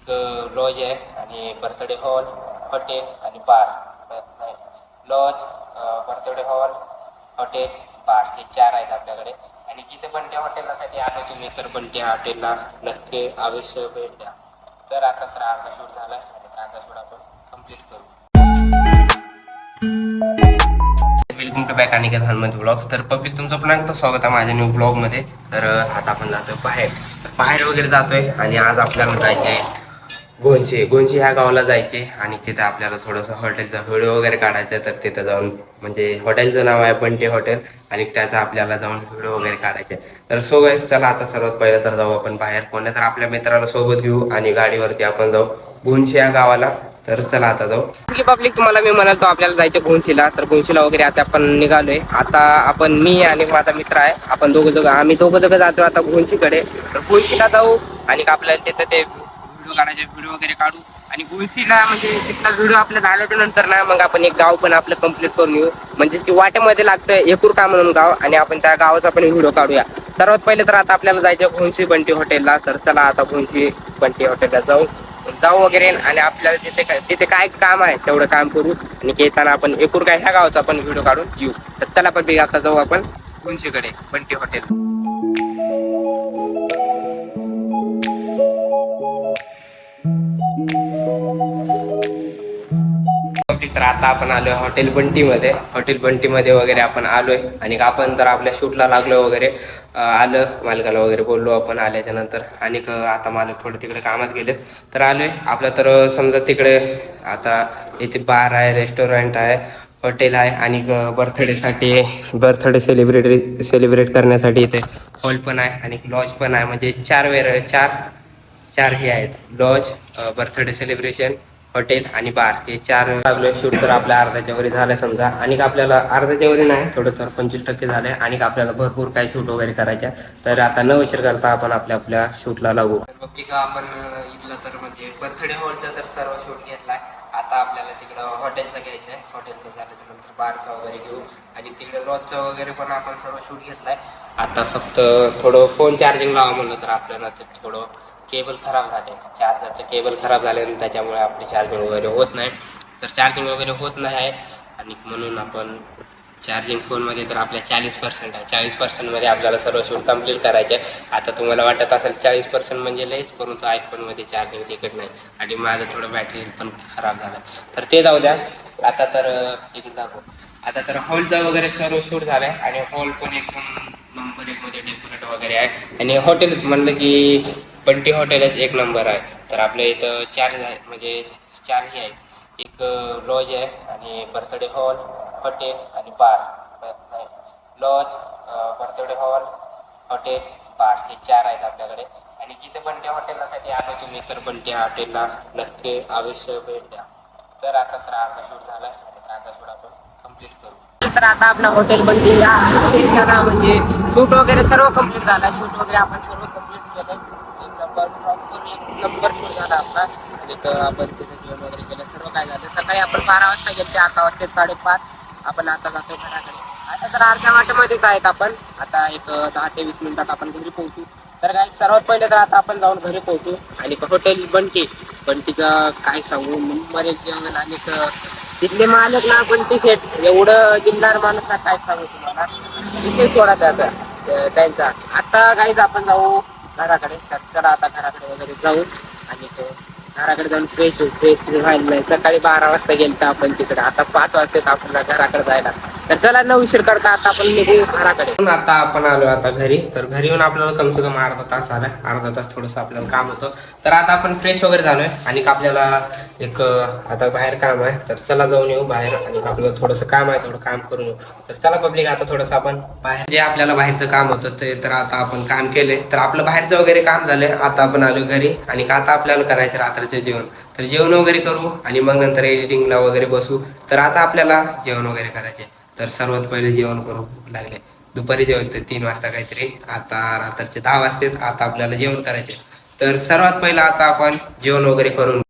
एक लॉज आहे आणि बर्थडे हॉल, हॉटेल आणि बार. नाही, लॉज, बर्थडे हॉल, हॉटेल, बार हे 4 आहेत आपल्याकडे. आणि जिथे बंट्या हॉटेलला कधी आलो तुम्ही तर बंट्या हॉटेलला नक्की अवश्य भेट द्या. तर आता तर अर्धा शूट झाला आणि अर्धा शूट आपण कंप्लीट करू. Welcome to back Aniket Hanumant blogs. तर पब्लिक तुमचं पुन्हा एकदा स्वागत आहे माझ्या न्यू ब्लॉगमध्ये. तर आता आपण जातोय बाहेर वगैरे जातोय आणि आज आपल्याला जायचं आहे गोंशी ह्या गावाला जायचे आणि तिथं आपल्याला थोडंसं हॉटेलचा व्हिडिओ वगैरे काढायचा. तर तिथं जाऊन म्हणजे हॉटेलचं नाव आहे बंटी हॉटेल आणि त्याचा आपल्याला जाऊन व्हिडिओ वगैरे काढायचे. तर सो गाईस चला आता सर्वात पहिलं तर जाऊ आपण बाहेर. कोणत्या तर आपल्या मित्राला सोबत घेऊ आणि गाडीवरती आपण जाऊ गोंशी या गावाला. तर चला आता जाऊ. पब्लिक तुम्हाला मी म्हणालतो आपल्याला जायचं गोंशीला. तर गोंशीला वगैरे आता आपण निघालोय. आता आपण मी आणि माझा मित्र आहे आपण आम्ही दोघं जातो आता गोंशीकडे. तर गोंशीला जाऊ आणि आपल्याला तिथं ते व्हिडिओ काढायचे, व्हिडिओ वगैरे काढू. आणि गोंशीला म्हणजे तिथला व्हिडिओ आपल्या झाल्याच्या नंतर ना मग आपण एक गाव पण आपलं कंप्लीट करून येऊ. म्हणजेच की वाट्यामध्ये लागतं एकुरका म्हणून गाव आणि आपण त्या गावाचा पण व्हिडिओ काढूया. सर्वात पहिले तर आता आपल्याला जायचं गोंशी बंटी हॉटेलला. तर चला आता गोंशी बंटी हॉटेलला जाऊ वगैरे आणि आपल्याला तिथे काय काम आहे तेवढं काम करू आणि येताना आपण एकुरका ह्या गावाचा पण व्हिडिओ काढून येऊ. तर चला पण आता जाऊ आपण गोंशीकडे बंटी हॉटेल. तर आता आपण आलोय हॉटेल बंटीमध्ये वगैरे आपण आलोय आणि आपण तर आपल्या शूटला लागलो वगैरे. आलं मालकाला वगैरे बोललो आपण आल्याच्या नंतर. आणि आता मालक थोडं तिकडे कामात गेले तर आलोय आपलं. तर समजा तिकडे आता इथे बार आहे, रेस्टॉरंट आहे, हॉटेल आहे आणि बर्थडे सेलिब्रेट करण्यासाठी इथे हॉल पण आहे आणि लॉज पण आहे. म्हणजे चार हे आहेत, लॉज, बर्थडे सेलिब्रेशन, हॉटेल आणि बार हे 4 लागलोय. शूट तर आपल्या अर्ध्याच्या वरी झालं समजा आणि आपल्याला अर्ध्याच्या वरी नाही थोडं तर 25% झालंय आणि आपल्याला भरपूर काही शूट वगैरे करायच्या. तर आता न उशीर करता आपण आपल्या शूटला लागू. तर आपण इथलं तर म्हणजे बर्थडे हॉलचा तर सर्व शूट घेतलाय. आता आपल्याला तिकडं हॉटेलचा घ्यायचं आहे. हॉटेलचा झाल्याच्या नंतर बारचा वगैरे घेऊ आणि तिकडे लॉजचा वगैरे पण आपण सर्व शूट घेतलाय. आता फक्त थोडं फोन चार्जिंग लावा म्हणलं तर आपल्याला ते थोडं केबल खराब झाले, चार्जरचं केबल खराब झाले आणि त्याच्यामुळे आपली चार्जिंग वगैरे होत नाही. तर चार्जिंग वगैरे होत नाही आहे आणि म्हणून आपण चार्जिंग फोनमध्ये तर आपल्या 40% आहे. 40%मध्ये आपल्याला सर्व शूट कंप्लीट करायचे. आता तुम्हाला वाटत असेल 40% म्हणजे लयच, परंतु आयफोनमध्ये चार्जिंग टिकत नाही आणि माझं थोडं बॅटरी पण खराब झालं. तर ते जाऊ द्या. आता तर इकडे दाखव. आता तर हॉलचा वगैरे सर्व शूट झालं आहे आणि हॉल पण एकदम नंबर 1 मध्ये डेकोरेट वगैरे आहे. आणि हॉटेलच म्हणलं की बंटी हॉटेलच 1 नंबर आहे. तर आपल्या इथं 4 म्हणजे 4 हे आहेत. एक लॉज आहे आणि बर्थडे हॉल, हॉटेल आणि बार. नाही, लॉज, बर्थडे हॉल, हॉटेल, बार हे 4 आहेत आपल्याकडे. आणि जिथे बंट्या हॉटेलला कधी आलो तुम्ही तर बंट्या हॉटेलला नक्की अवश्य भेट द्या. तर आता तर अर्धा शूट झाला आणि अर्धा शूट आपण कंप्लीट करू. तर आता आपला हॉटेल बंटी या हॉटेलला म्हणजे शूट वगैरे सर्व कंप्लीट झाला. शूट वगैरे आपण सर्व कंप्लीट केलं. एक नंबर शूट झाला आपला. आपण तिथे जेवण वगैरे केलं, सर्व काय झालं. सकाळी आपण 12 वाजता गेले, आता वाजते 5:30. आपण आता जातोय घराकडे. आता तर अर्ध्या वाटेमध्ये काय आहेत आपण. आता एक 10 ते 20 मिनिटात आपण घरी पोहोचू. तर काय सर्वात पहिले तर आता आपण जाऊन घरी पोहोचू आणि हॉटेल बंटीचं काय सांगू नंबर 1 जेवण. आणि तिथले मालक ना बंटी शेट एवढं दिलदार मालक ना काय सांगू तुम्हाला. विशेष सोडा त्यांचा. आता काहीच आपण जाऊ घराकडे. चला आता घराकडे वगैरे जाऊ आणि घराकडे जाऊन फ्रेश व्हायला नाही. सकाळी 12 वाजता गेलं तर आपण तिकडे. आता 5 वाजता आपल्याला घराकडे जायला. तर चला न उशीर करता आता आपण निघू घराकडे. आता आपण आलो आता घरी. तर घरी येऊन आपल्याला कम से कम अर्धा तास आला. अर्धा तास थोडंसं आपल्याला काम होतं. तर आता आपण फ्रेश वगैरे झालोय आणि आपल्याला एक आता बाहेर काम आहे. तर चला जाऊन येऊ बाहेर आणि आपल्याला थोडंसं काम आहे, थोडं काम करून येऊ. तर चला पब्लिक आता थोडंसं आपण बाहेर जे आपल्याला बाहेरचं काम होतं ते तर आता आपण काम केले. तर आपलं बाहेरचं वगैरे काम झालं. आता आपण आलो घरी आणि आता आपल्याला करायचं रात्रीचं जेवण. तर जेवण वगैरे करू आणि मग नंतर एडिटिंगला वगैरे बसू. तर आता आपल्याला जेवण वगैरे करायचे. तर सर्वात पहिले जेवण करू लागले. दुपारी जेवण 3 वाजता काहीतरी. आता रात्रीचे 10 वाजते. आता आपल्याला जेवण करायचे. तर सर्वात पहिलं आता आपण जेवण वगैरे करून